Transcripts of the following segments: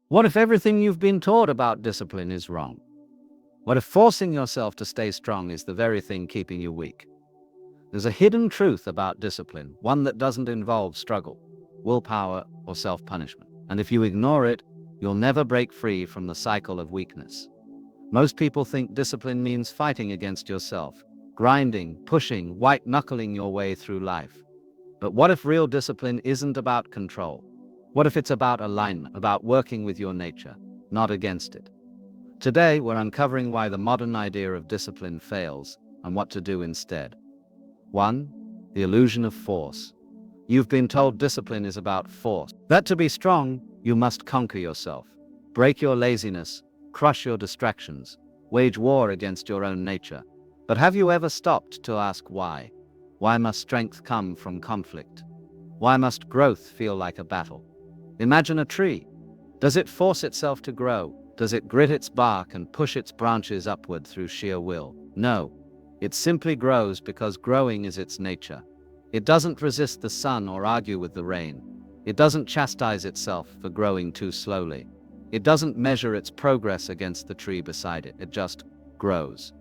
What if everything you've been taught about discipline is wrong? What if forcing yourself to stay strong is the very thing keeping you weak? There's a hidden truth about discipline, one that doesn't involve struggle, willpower, or self-punishment. And if you ignore it, you'll never break free from the cycle of weakness. Most people think discipline means fighting against yourself, grinding, pushing, white-knuckling your way through life. But what if real discipline isn't about control? What if it's about alignment, about working with your nature, not against it? Today, we're uncovering why the modern idea of discipline fails and what to do instead. 1. The illusion of force. You've been told discipline is about force. That to be strong, you must conquer yourself, break your laziness, crush your distractions, wage war against your own nature. But have you ever stopped to ask why? Why must strength come from conflict? Why must growth feel like a battle? Imagine a tree. Does it force itself to grow? Does it grit its bark and push its branches upward through sheer will? No. It simply grows because growing is its nature. It doesn't resist the sun or argue with the rain. It doesn't chastise itself for growing too slowly. It doesn't measure its progress against the tree beside it. It just grows.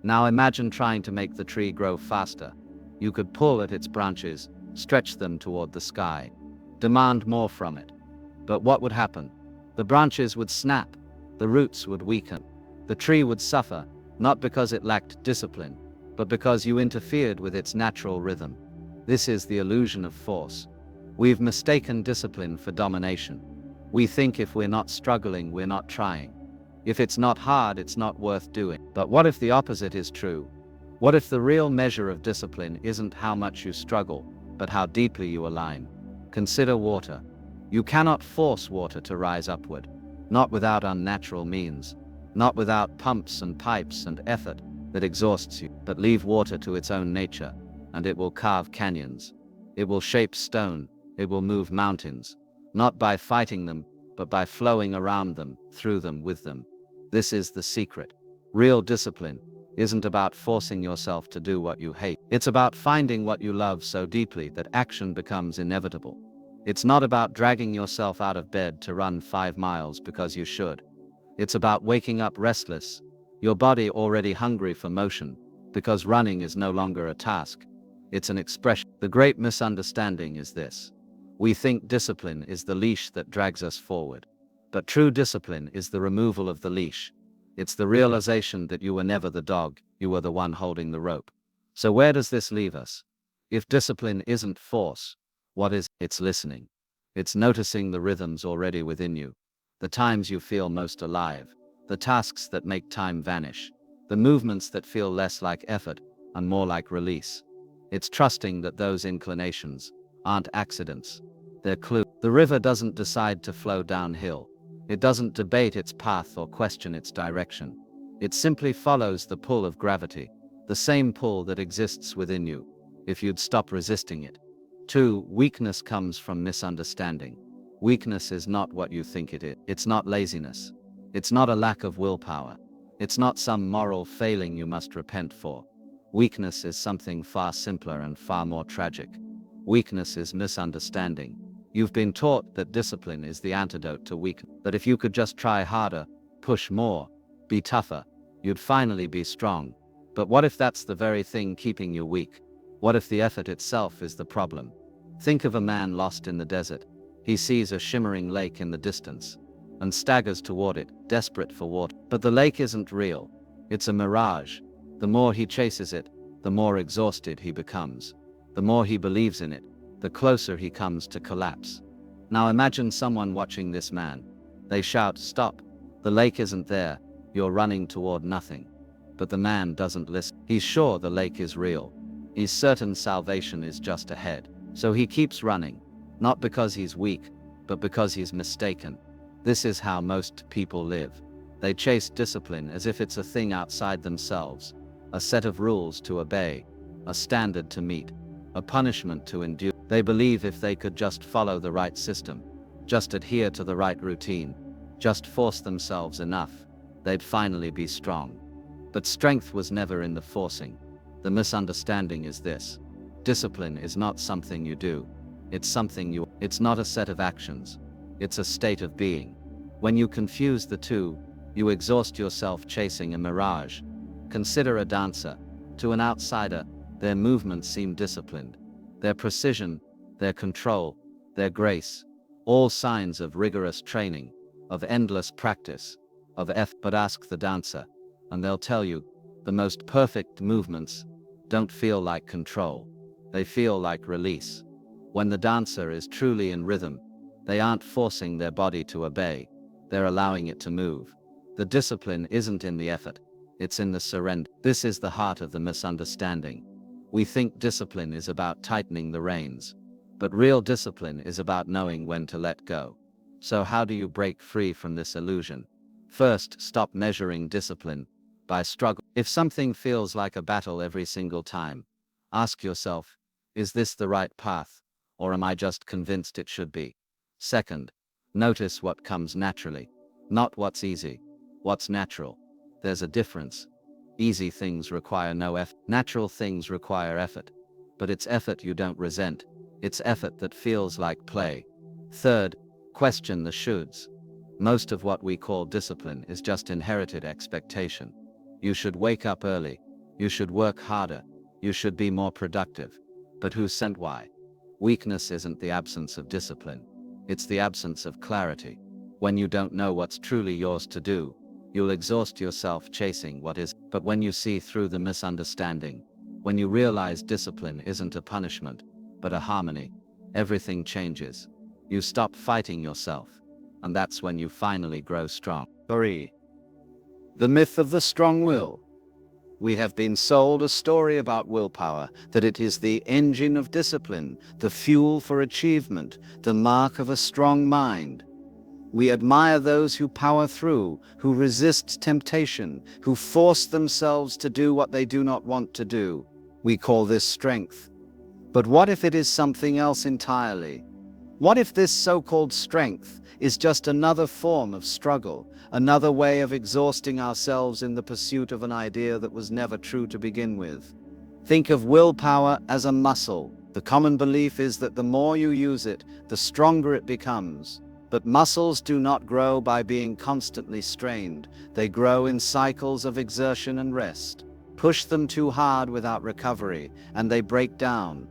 Now imagine trying to make the tree grow faster. You could pull at its branches, stretch them toward the sky, demand more from it. But what would happen? The branches would snap, the roots would weaken, the tree would suffer, not because it lacked discipline, but because you interfered with its natural rhythm. This is the illusion of force. We've mistaken discipline for domination. We think if we're not struggling, we're not trying. If it's not hard, it's not worth doing. But what if the opposite is true? What if the real measure of discipline isn't how much you struggle, but how deeply you align? Consider water. You cannot force water to rise upward, not without unnatural means, not without pumps and pipes and effort that exhausts you, but leave water to its own nature, and it will carve canyons. It will shape stone, it will move mountains, not by fighting them, but by flowing around them, through them, with them. This is the secret. Real discipline isn't about forcing yourself to do what you hate. It's about finding what you love so deeply that action becomes inevitable. It's not about dragging yourself out of bed to run 5 miles because you should. It's about waking up restless, your body already hungry for motion, because running is no longer a task. It's an expression. The great misunderstanding is this. We think discipline is the leash that drags us forward. But true discipline is the removal of the leash. It's the realization that you were never the dog, you were the one holding the rope. So where does this leave us? If discipline isn't force, what is? It's listening. It's noticing the rhythms already within you, the times you feel most alive, the tasks that make time vanish, the movements that feel less like effort and more like release. It's trusting that those inclinations aren't accidents, they're clues. The river doesn't decide to flow downhill. It doesn't debate its path or question its direction. It simply follows the pull of gravity, the same pull that exists within you, if you'd stop resisting it. 2. Weakness comes from misunderstanding. Weakness is not what you think it is. It's not laziness. It's not a lack of willpower. It's not some moral failing you must repent for. Weakness is something far simpler and far more tragic. Weakness is misunderstanding. You've been taught that discipline is the antidote to weakness, that if you could just try harder, push more, be tougher, you'd finally be strong. But what if that's the very thing keeping you weak? What if the effort itself is the problem? Think of a man lost in the desert. He sees a shimmering lake in the distance and staggers toward it, desperate for water. But the lake isn't real. It's a mirage. The more he chases it, the more exhausted he becomes. The more he believes in it, the closer he comes to collapse. Now imagine someone watching this man. They shout, "Stop! The lake isn't there. You're running toward nothing." But the man doesn't listen. He's sure the lake is real. He's certain salvation is just ahead. So he keeps running, not because he's weak, but because he's mistaken. This is how most people live. They chase discipline as if it's a thing outside themselves, a set of rules to obey, a standard to meet, a punishment to endure. They believe if they could just follow the right system, just adhere to the right routine, just force themselves enough, they'd finally be strong. But strength was never in the forcing. The misunderstanding is this. Discipline is not something you do. It's something it's not a set of actions. It's a state of being. When you confuse the two, you exhaust yourself chasing a mirage. Consider a dancer. To an outsider, their movements seem disciplined. Their precision, their control, their grace, all signs of rigorous training, of endless practice, of effort. But ask the dancer, and they'll tell you, the most perfect movements don't feel like control. They feel like release. When the dancer is truly in rhythm, they aren't forcing their body to obey, they're allowing it to move. The discipline isn't in the effort, it's in the surrender. This is the heart of the misunderstanding. We think discipline is about tightening the reins, but real discipline is about knowing when to let go. So how do you break free from this illusion? First, stop measuring discipline by struggle. If something feels like a battle every single time, ask yourself, is this the right path, or am I just convinced it should be? Second, notice what comes naturally, not what's easy, what's natural. There's a difference. Easy things require no effort. Natural things require effort. But it's effort you don't resent. It's effort that feels like play. Third, question the shoulds. Most of what we call discipline is just inherited expectation. You should wake up early. You should work harder. You should be more productive. But who sent why? Weakness isn't the absence of discipline. It's the absence of clarity. When you don't know what's truly yours to do, you'll exhaust yourself chasing what is. But when you see through the misunderstanding, when you realize discipline isn't a punishment, but a harmony, everything changes. You stop fighting yourself, and that's when you finally grow strong. 3. The myth of the strong will. We have been sold a story about willpower, that it is the engine of discipline, the fuel for achievement, the mark of a strong mind. We admire those who power through, who resist temptation, who force themselves to do what they do not want to do. We call this strength. But what if it is something else entirely? What if this so-called strength is just another form of struggle, another way of exhausting ourselves in the pursuit of an idea that was never true to begin with? Think of willpower as a muscle. The common belief is that the more you use it, the stronger it becomes. But muscles do not grow by being constantly strained. They grow in cycles of exertion and rest. Push them too hard without recovery, and they break down.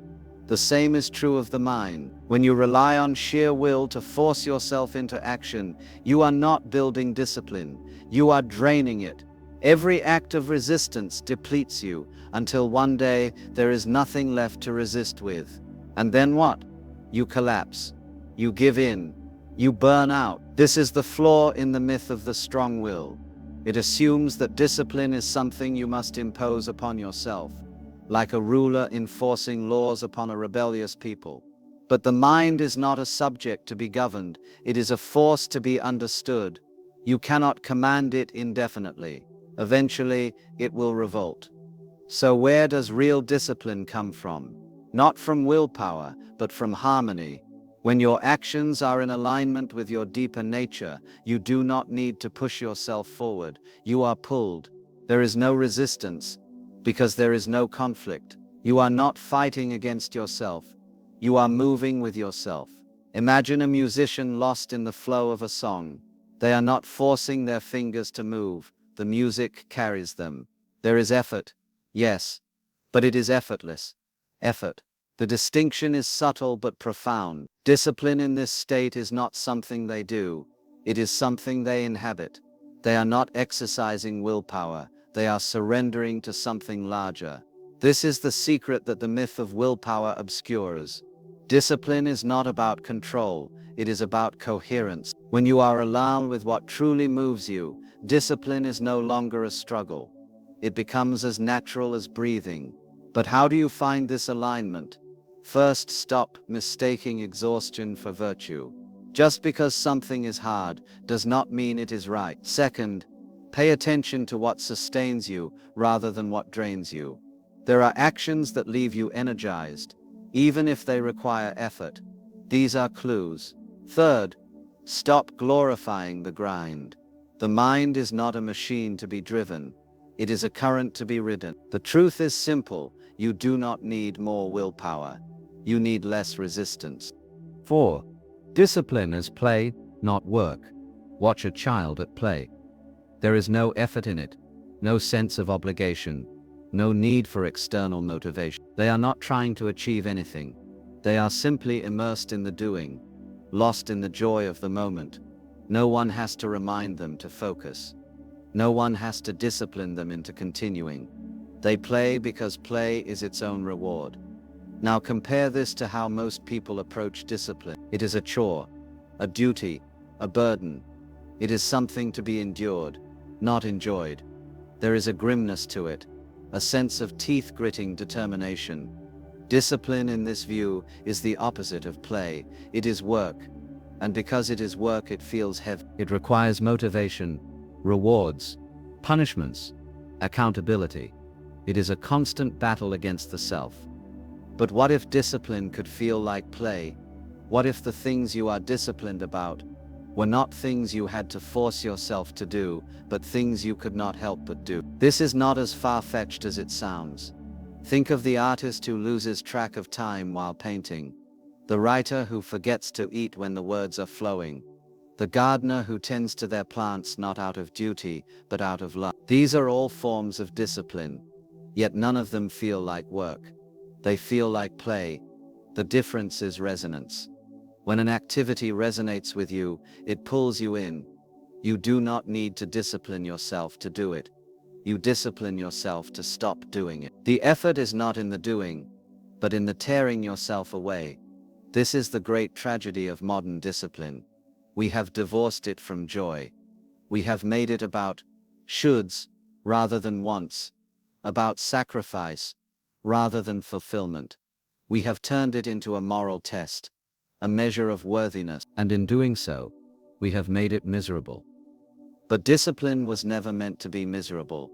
The same is true of the mind. When you rely on sheer will to force yourself into action, you are not building discipline. You are draining it. Every act of resistance depletes you, until one day there is nothing left to resist with. And then what? You collapse. You give in. You burn out. This is the flaw in the myth of the strong will. It assumes that discipline is something you must impose upon yourself, like a ruler enforcing laws upon a rebellious people. But the mind is not a subject to be governed, it is a force to be understood. You cannot command it indefinitely. Eventually, it will revolt. So where does real discipline come from? Not from willpower, but from harmony. When your actions are in alignment with your deeper nature, you do not need to push yourself forward. You are pulled. There is no resistance, because there is no conflict. You are not fighting against yourself. You are moving with yourself. Imagine a musician lost in the flow of a song. They are not forcing their fingers to move. The music carries them. There is effort, yes, but it is effortless. Effort. The distinction is subtle but profound. Discipline in this state is not something they do. It is something they inhabit. They are not exercising willpower. They are surrendering to something larger. This is the secret that the myth of willpower obscures. Discipline is not about control. It is about coherence. When you are aligned with what truly moves you, discipline is no longer a struggle. It becomes as natural as breathing. But how do you find this alignment? First, stop mistaking exhaustion for virtue. Just because something is hard does not mean it is right. Second, pay attention to what sustains you rather than what drains you. There are actions that leave you energized, even if they require effort. These are clues. Third, stop glorifying the grind. The mind is not a machine to be driven. It is a current to be ridden. The truth is simple. You do not need more willpower. You need less resistance. 4. Discipline as play, not work. Watch a child at play. There is no effort in it, no sense of obligation, no need for external motivation. They are not trying to achieve anything. They are simply immersed in the doing, lost in the joy of the moment. No one has to remind them to focus. No one has to discipline them into continuing. They play because play is its own reward. Now compare this to how most people approach discipline. It is a chore, a duty, a burden. It is something to be endured, not enjoyed. There is a grimness to it, a sense of teeth-gritting determination. Discipline in this view is the opposite of play. It is work, and because it is work it feels heavy. It requires motivation, rewards, punishments, accountability. It is a constant battle against the self. But what if discipline could feel like play? What if the things you are disciplined about were not things you had to force yourself to do, but things you could not help but do? This is not as far-fetched as it sounds. Think of the artist who loses track of time while painting, the writer who forgets to eat when the words are flowing, the gardener who tends to their plants not out of duty, but out of love. These are all forms of discipline, yet none of them feel like work. They feel like play. The difference is resonance. When an activity resonates with you, it pulls you in. You do not need to discipline yourself to do it. You discipline yourself to stop doing it. The effort is not in the doing, but in the tearing yourself away. This is the great tragedy of modern discipline. We have divorced it from joy. We have made it about shoulds rather than wants, about sacrifice rather than fulfillment. We have turned it into a moral test, a measure of worthiness, and in doing so, we have made it miserable. But discipline was never meant to be miserable.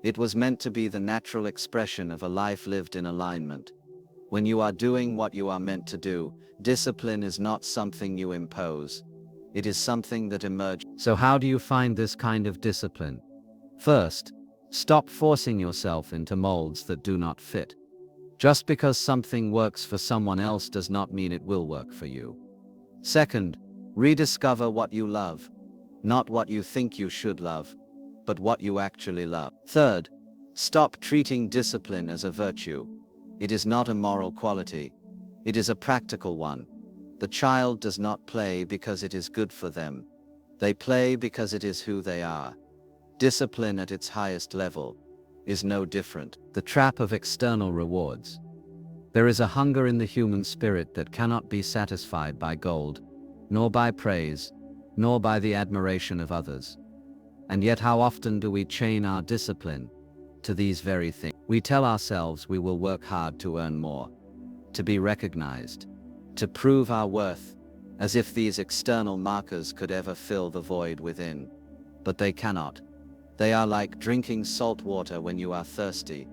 It was meant to be the natural expression of a life lived in alignment. When you are doing what you are meant to do, discipline is not something you impose. It is something that emerges. So how do you find this kind of discipline? First, stop forcing yourself into molds that do not fit. Just because something works for someone else does not mean it will work for you. Second, rediscover what you love. Not what you think you should love, but what you actually love. Third, stop treating discipline as a virtue. It is not a moral quality. It is a practical one. The child does not play because it is good for them. They play because it is who they are. Discipline at its highest level is no different. The trap of external rewards. There is a hunger in the human spirit that cannot be satisfied by gold, nor by praise, nor by the admiration of others. And yet how often do we chain our discipline to these very things? We tell ourselves we will work hard to earn more, to be recognized, to prove our worth, as if these external markers could ever fill the void within. But they cannot. They are like drinking salt water when you are thirsty.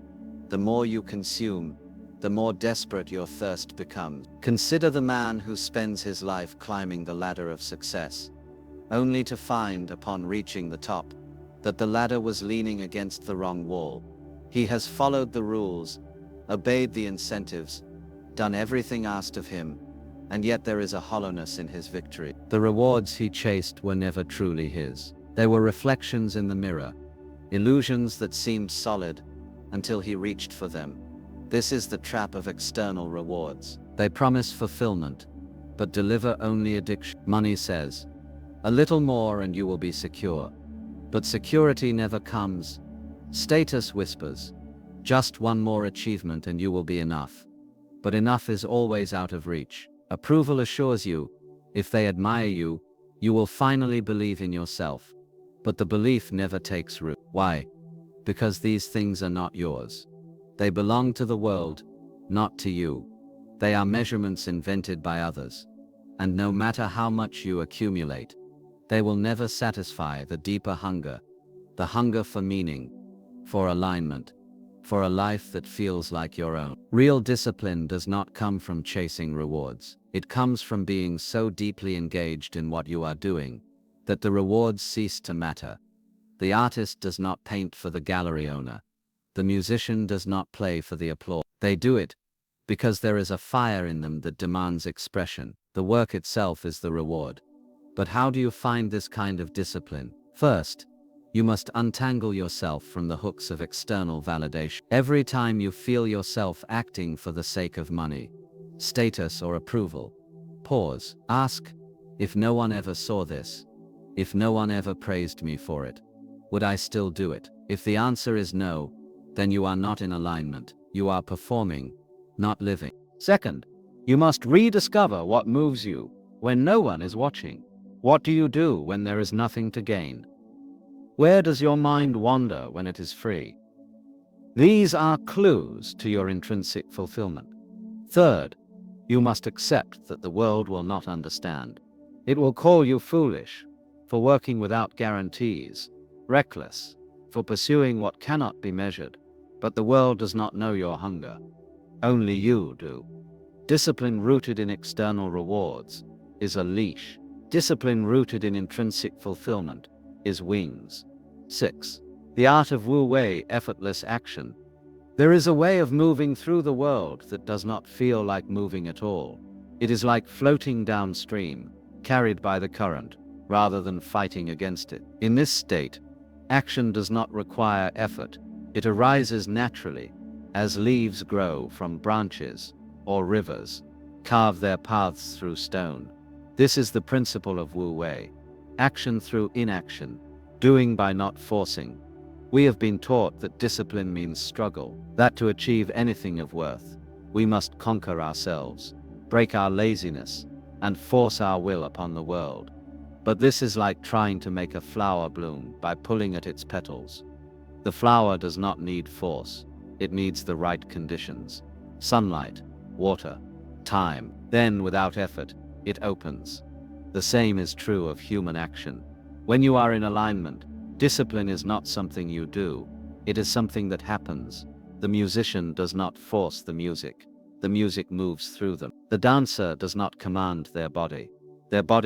The more you consume, the more desperate your thirst becomes. Consider the man who spends his life climbing the ladder of success, only to find, upon reaching the top, that the ladder was leaning against the wrong wall. He has followed the rules, obeyed the incentives, done everything asked of him, and yet there is a hollowness in his victory. The rewards he chased were never truly his. They were reflections in the mirror, illusions that seemed solid until he reached for them. This is the trap of external rewards. They promise fulfillment, but deliver only addiction. Money says, a little more and you will be secure. But security never comes. Status whispers, just one more achievement and you will be enough. But enough is always out of reach. Approval assures you, if they admire you, you will finally believe in yourself. But the belief never takes root. Why? Because these things are not yours. They belong to the world, not to you. They are measurements invented by others. And no matter how much you accumulate, they will never satisfy the deeper hunger, the hunger for meaning, for alignment, for a life that feels like your own. Real discipline does not come from chasing rewards. It comes from being so deeply engaged in what you are doing that the rewards cease to matter. The artist does not paint for the gallery owner. The musician does not play for the applause. They do it because there is a fire in them that demands expression. The work itself is the reward. But how do you find this kind of discipline? First, you must untangle yourself from the hooks of external validation. Every time you feel yourself acting for the sake of money, status, or approval, pause. Ask, if no one ever saw this, if no one ever praised me for it, would I still do it? If the answer is no, then you are not in alignment. You are performing, not living. Second, you must rediscover what moves you when no one is watching. What do you do when there is nothing to gain? Where does your mind wander when it is free? These are clues to your intrinsic fulfillment. Third, you must accept that the world will not understand. It will call you foolish for working without guarantees, reckless for pursuing what cannot be measured. But the world does not know your hunger. Only you do. Discipline rooted in external rewards is a leash. Discipline rooted in intrinsic fulfillment is wings. 6. The art of Wu Wei, effortless action. There is a way of moving through the world that does not feel like moving at all. It is like floating downstream, carried by the current, rather than fighting against it. In this state, action does not require effort. It arises naturally, as leaves grow from branches, or rivers carve their paths through stone. This is the principle of Wu Wei. Action through inaction, doing by not forcing. We have been taught that discipline means struggle, that to achieve anything of worth, we must conquer ourselves, break our laziness, and force our will upon the world. But this is like trying to make a flower bloom by pulling at its petals. The flower does not need force, it needs the right conditions. Sunlight, water, time. Then, without effort, it opens. The same is true of human action. When you are in alignment, discipline is not something you do, it is something that happens. The musician does not force the music moves through them. The dancer does not command their body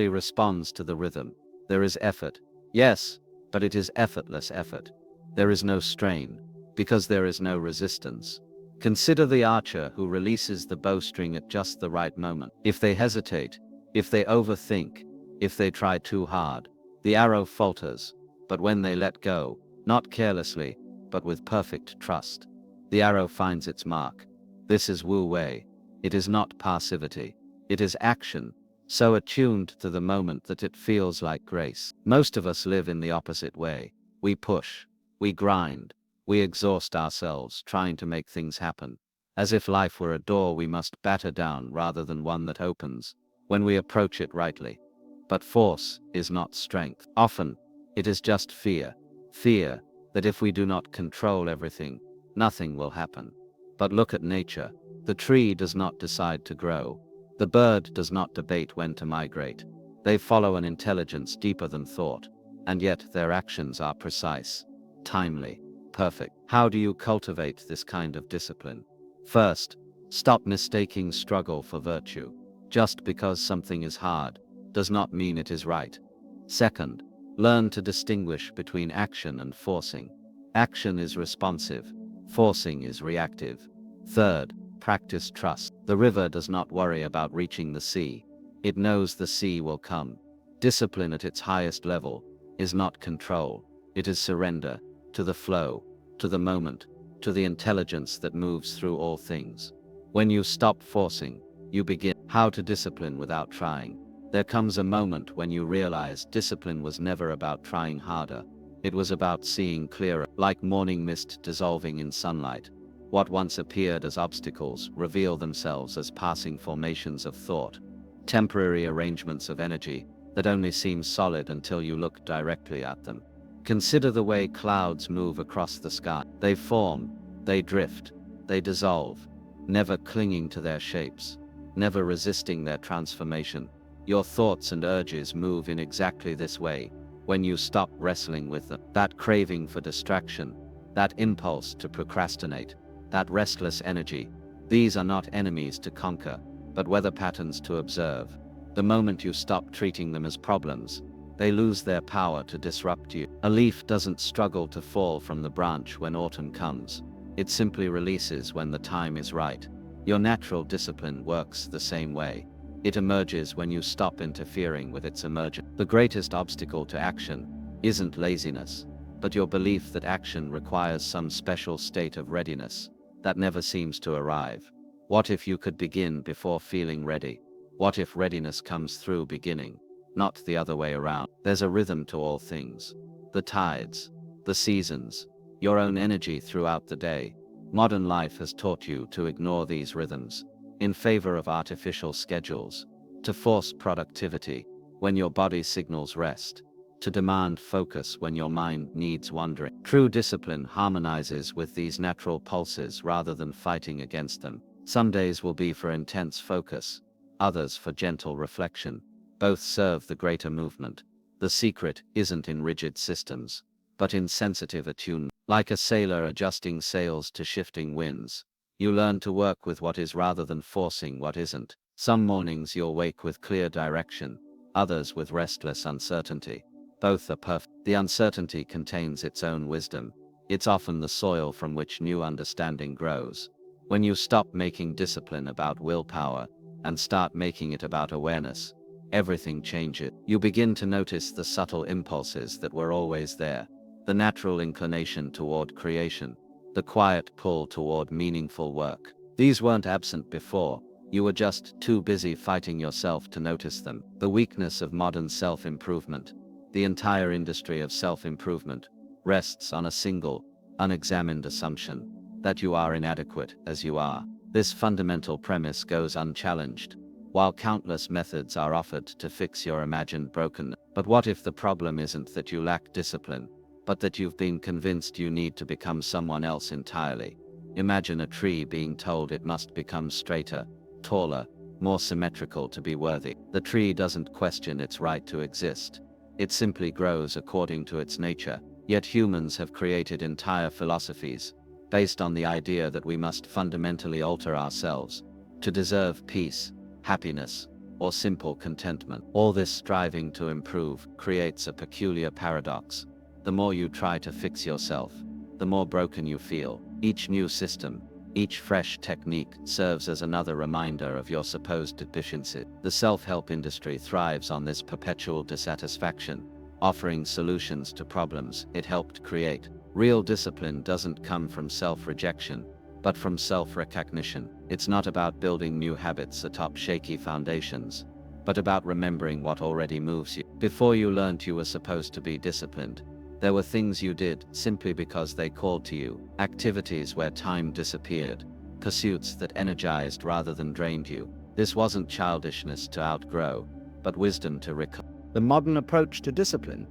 responds to the rhythm. There is effort, yes, but it is effortless effort. There is no strain, because there is no resistance. Consider the archer who releases the bowstring at just the right moment. If they hesitate, if they overthink, if they try too hard, the arrow falters. But when they let go, not carelessly, but with perfect trust, the arrow finds its mark. This is Wu Wei. It is not passivity. It is action, so attuned to the moment that it feels like grace. Most of us live in the opposite way. We push, we grind, we exhaust ourselves trying to make things happen, as if life were a door we must batter down rather than one that opens when we approach it rightly. But force is not strength. Often, it is just fear. Fear that if we do not control everything, nothing will happen. But look at nature. The tree does not decide to grow. The bird does not debate when to migrate. They follow an intelligence deeper than thought, and yet their actions are precise, timely, perfect. How do you cultivate this kind of discipline? First, stop mistaking struggle for virtue. Just because something is hard does not mean it is right. Second, learn to distinguish between action and forcing. Action is responsive, forcing is reactive. Third, practice trust. The river does not worry about reaching the sea. It knows the sea will come. Discipline at its highest level is not control. It is surrender to the flow, to the moment, to the intelligence that moves through all things. When you stop forcing, you begin. How to discipline without trying. There comes a moment when you realize discipline was never about trying harder. It was about seeing clearer, like morning mist dissolving in sunlight. What once appeared as obstacles reveal themselves as passing formations of thought, temporary arrangements of energy that only seem solid until you look directly at them. Consider the way clouds move across the sky. They form, they drift, they dissolve, never clinging to their shapes, never resisting their transformation. Your thoughts and urges move in exactly this way when you stop wrestling with them. That craving for distraction, that impulse to procrastinate, that restless energy, these are not enemies to conquer, but weather patterns to observe. The moment you stop treating them as problems, they lose their power to disrupt you. A leaf doesn't struggle to fall from the branch when autumn comes. It simply releases when the time is right. Your natural discipline works the same way. It emerges when you stop interfering with its emergence. The greatest obstacle to action isn't laziness, but your belief that action requires some special state of readiness that never seems to arrive. What if you could begin before feeling ready? What if readiness comes through beginning, not the other way around? There's a rhythm to all things. The tides, the seasons, your own energy throughout the day. Modern life has taught you to ignore these rhythms in favor of artificial schedules, to force productivity when your body signals rest, to demand focus when your mind needs wandering. True discipline harmonizes with these natural pulses rather than fighting against them. Some days will be for intense focus, others for gentle reflection. Both serve the greater movement. The secret isn't in rigid systems, but in sensitive attunement. Like a sailor adjusting sails to shifting winds, you learn to work with what is rather than forcing what isn't. Some mornings you'll wake with clear direction, others with restless uncertainty. Both are perfect. The uncertainty contains its own wisdom. It's often the soil from which new understanding grows. When you stop making discipline about willpower and start making it about awareness, everything changes. You begin to notice the subtle impulses that were always there. The natural inclination toward creation, the quiet pull toward meaningful work. These weren't absent before. You were just too busy fighting yourself to notice them. The weakness of modern self-improvement, the entire industry of self-improvement, rests on a single, unexamined assumption that you are inadequate as you are. This fundamental premise goes unchallenged, while countless methods are offered to fix your imagined brokenness. But what if the problem isn't that you lack discipline, but that you've been convinced you need to become someone else entirely? Imagine a tree being told it must become straighter, taller, more symmetrical to be worthy. The tree doesn't question its right to exist. It simply grows according to its nature. Yet humans have created entire philosophies based on the idea that we must fundamentally alter ourselves to deserve peace, happiness, or simple contentment. All this striving to improve creates a peculiar paradox. The more you try to fix yourself, the more broken you feel. Each new system, each fresh technique serves as another reminder of your supposed deficiency. The self-help industry thrives on this perpetual dissatisfaction, offering solutions to problems it helped create. Real discipline doesn't come from self-rejection, but from self-recognition. It's not about building new habits atop shaky foundations, but about remembering what already moves you. Before you learned you were supposed to be disciplined, there were things you did simply because they called to you, activities where time disappeared, pursuits that energized rather than drained you. This wasn't childishness to outgrow, but wisdom to recover. The modern approach to discipline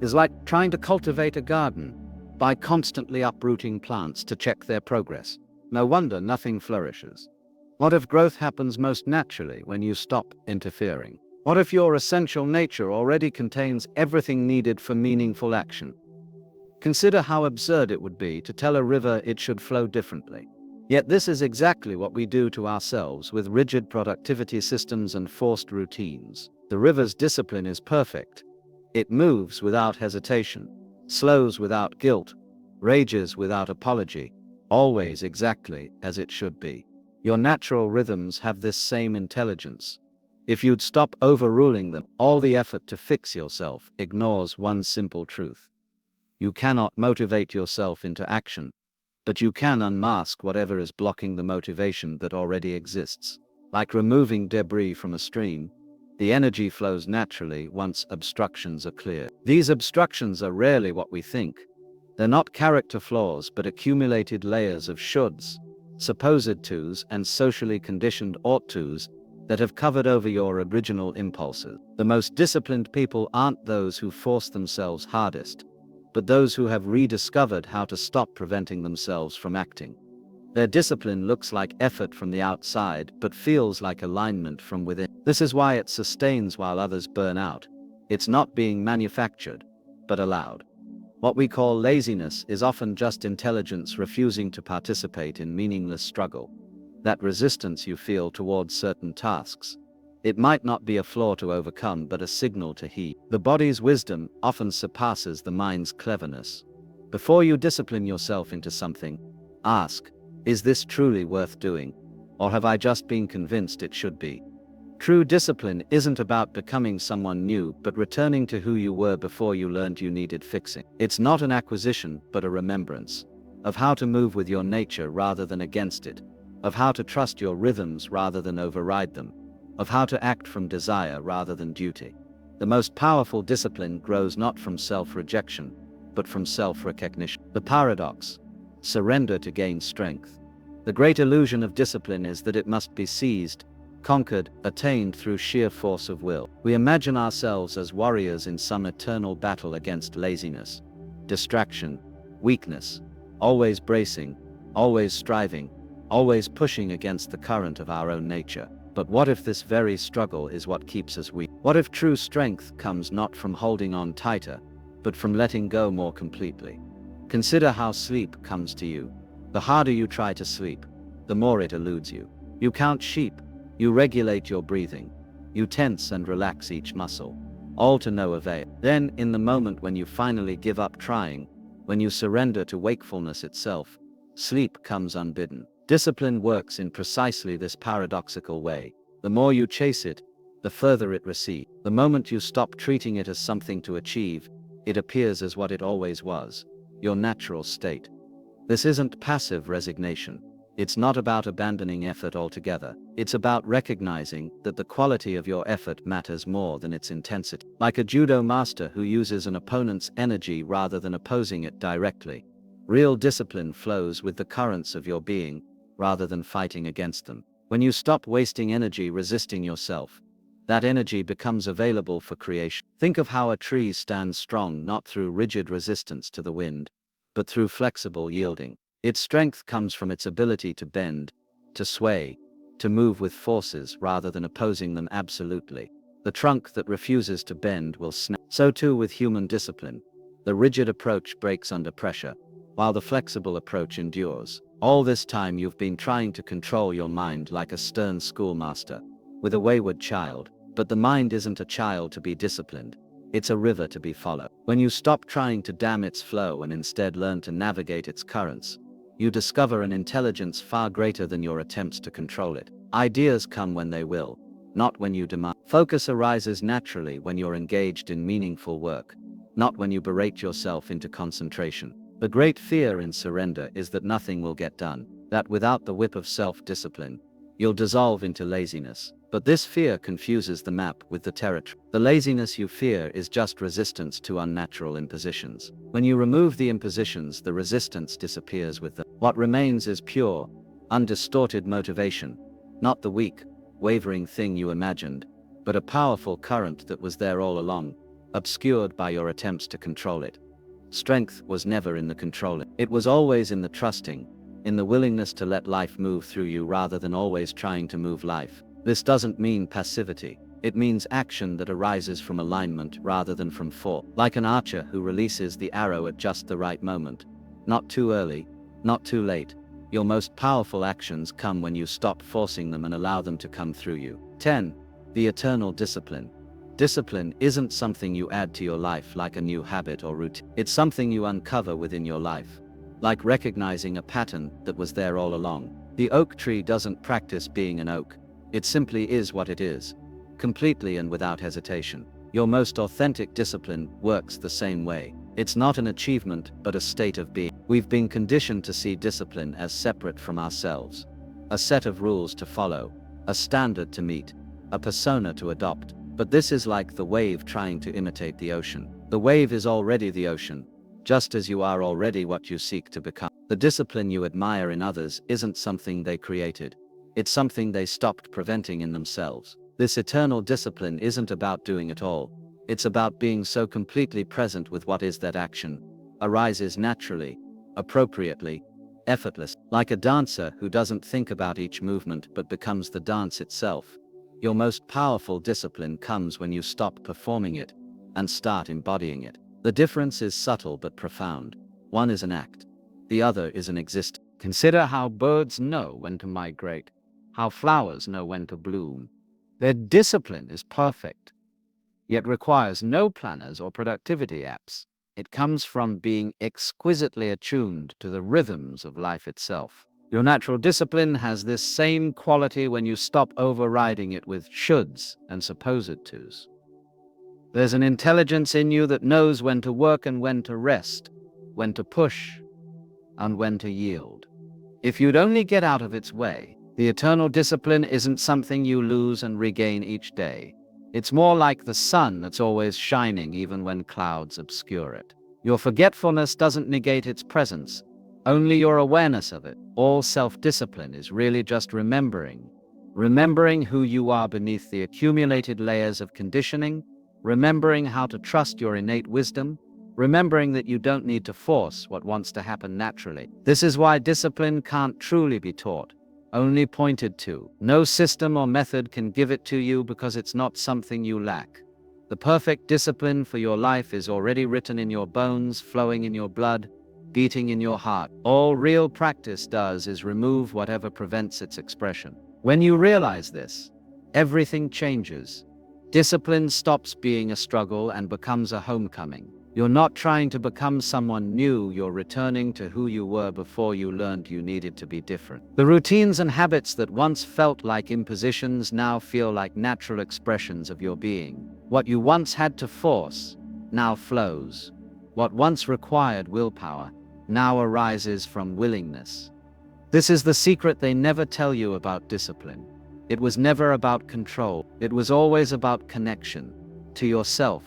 is like trying to cultivate a garden by constantly uprooting plants to check their progress. No wonder nothing flourishes. What if growth happens most naturally when you stop interfering? What if your essential nature already contains everything needed for meaningful action? Consider how absurd it would be to tell a river it should flow differently. Yet this is exactly what we do to ourselves with rigid productivity systems and forced routines. The river's discipline is perfect. It moves without hesitation, slows without guilt, rages without apology, always exactly as it should be. Your natural rhythms have this same intelligence. If you'd stop overruling them, all the effort to fix yourself ignores one simple truth. You cannot motivate yourself into action, but you can unmask whatever is blocking the motivation that already exists. Like removing debris from a stream, the energy flows naturally once obstructions are clear. These obstructions are rarely what we think. They're not character flaws, but accumulated layers of shoulds, supposed tos, and socially conditioned ought tos that have covered over your original impulses. The most disciplined people aren't those who force themselves hardest, but those who have rediscovered how to stop preventing themselves from acting. Their discipline looks like effort from the outside, but feels like alignment from within. This is why it sustains while others burn out. It's not being manufactured, but allowed. What we call laziness is often just intelligence refusing to participate in meaningless struggle. That resistance you feel towards certain tasks, it might not be a flaw to overcome, but a signal to heed. The body's wisdom often surpasses the mind's cleverness. Before you discipline yourself into something, ask, is this truly worth doing? Or have I just been convinced it should be? True discipline isn't about becoming someone new, but returning to who you were before you learned you needed fixing. It's not an acquisition, but a remembrance of how to move with your nature rather than against it, of how to trust your rhythms rather than override them, of how to act from desire rather than duty. The most powerful discipline grows not from self-rejection, but from self-recognition. The paradox: surrender to gain strength. The great illusion of discipline is that it must be seized, conquered, attained through sheer force of will. We imagine ourselves as warriors in some eternal battle against laziness, distraction, weakness, always bracing, always striving, always pushing against the current of our own nature. But what if this very struggle is what keeps us weak? What if true strength comes not from holding on tighter, but from letting go more completely? Consider how sleep comes to you. The harder you try to sleep, the more it eludes you. You count sheep, you regulate your breathing, you tense and relax each muscle, all to no avail. Then, in the moment when you finally give up trying, when you surrender to wakefulness itself, sleep comes unbidden. Discipline works in precisely this paradoxical way. The more you chase it, the further it recedes. The moment you stop treating it as something to achieve, it appears as what it always was, your natural state. This isn't passive resignation. It's not about abandoning effort altogether. It's about recognizing that the quality of your effort matters more than its intensity. Like a judo master who uses an opponent's energy rather than opposing it directly, real discipline flows with the currents of your being, rather than fighting against them. When you stop wasting energy resisting yourself, that energy becomes available for creation. Think of how a tree stands strong not through rigid resistance to the wind, but through flexible yielding. Its strength comes from its ability to bend, to sway, to move with forces rather than opposing them absolutely. The trunk that refuses to bend will snap. So too with human discipline. The rigid approach breaks under pressure, while the flexible approach endures. All this time you've been trying to control your mind like a stern schoolmaster with a wayward child. But the mind isn't a child to be disciplined. It's a river to be followed. When you stop trying to dam its flow and instead learn to navigate its currents, you discover an intelligence far greater than your attempts to control it. Ideas come when they will, not when you demand. Focus arises naturally when you're engaged in meaningful work, not when you berate yourself into concentration. The great fear in surrender is that nothing will get done, that without the whip of self-discipline, you'll dissolve into laziness. But this fear confuses the map with the territory. The laziness you fear is just resistance to unnatural impositions. When you remove the impositions, the resistance disappears with them. What remains is pure, undistorted motivation, not the weak, wavering thing you imagined, but a powerful current that was there all along, obscured by your attempts to control it. Strength was never in the controlling. It was always in the trusting, in the willingness to let life move through you rather than always trying to move life. This doesn't mean passivity. It means action that arises from alignment rather than from force. Like an archer who releases the arrow at just the right moment. Not too early, not too late. Your most powerful actions come when you stop forcing them and allow them to come through you. 10. The eternal discipline. Discipline isn't something you add to your life like a new habit or routine. It's something you uncover within your life, like recognizing a pattern that was there all along. The oak tree doesn't practice being an oak. It simply is what it is, completely and without hesitation. Your most authentic discipline works the same way. It's not an achievement, but a state of being. We've been conditioned to see discipline as separate from ourselves, a set of rules to follow, a standard to meet, a persona to adopt. But this is like the wave trying to imitate the ocean. The wave is already the ocean, just as you are already what you seek to become. The discipline you admire in others isn't something they created. It's something they stopped preventing in themselves. This eternal discipline isn't about doing it all. It's about being so completely present with what is that action arises naturally, appropriately, effortless. Like a dancer who doesn't think about each movement but becomes the dance itself. Your most powerful discipline comes when you stop performing it and start embodying it. The difference is subtle but profound. One is an act. The other is an existence. Consider how birds know when to migrate, how flowers know when to bloom. Their discipline is perfect, yet requires no planners or productivity apps. It comes from being exquisitely attuned to the rhythms of life itself. Your natural discipline has this same quality when you stop overriding it with shoulds and supposed tos. There's an intelligence in you that knows when to work and when to rest, when to push and when to yield. If you'd only get out of its way, the eternal discipline isn't something you lose and regain each day. It's more like the sun that's always shining even when clouds obscure it. Your forgetfulness doesn't negate its presence, only your awareness of it. All self-discipline is really just remembering who you are beneath the accumulated layers of conditioning, remembering how to trust your innate wisdom, remembering that you don't need to force what wants to happen naturally. This is why discipline can't truly be taught, only pointed to. No system or method can give it to you because it's not something you lack. The perfect discipline for your life is already written in your bones, flowing in your blood, beating in your heart. All real practice does is remove whatever prevents its expression. When you realize this, everything changes. Discipline stops being a struggle and becomes a homecoming. You're not trying to become someone new, you're returning to who you were before you learned you needed to be different. The routines and habits that once felt like impositions now feel like natural expressions of your being. What you once had to force now flows. What once required willpower now arises from willingness. This is the secret they never tell you about discipline. It was never about control. It was always about connection to yourself,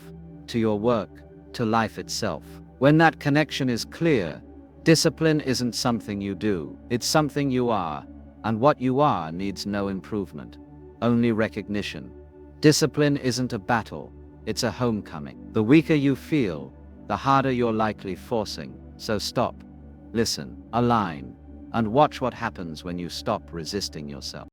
to your work, to life itself. When that connection is clear, discipline isn't something you do, it's something you are, and what you are needs no improvement, only recognition. Discipline isn't a battle, it's a homecoming. The weaker you feel, the harder you're likely forcing. So stop, listen, align, and watch what happens when you stop resisting yourself.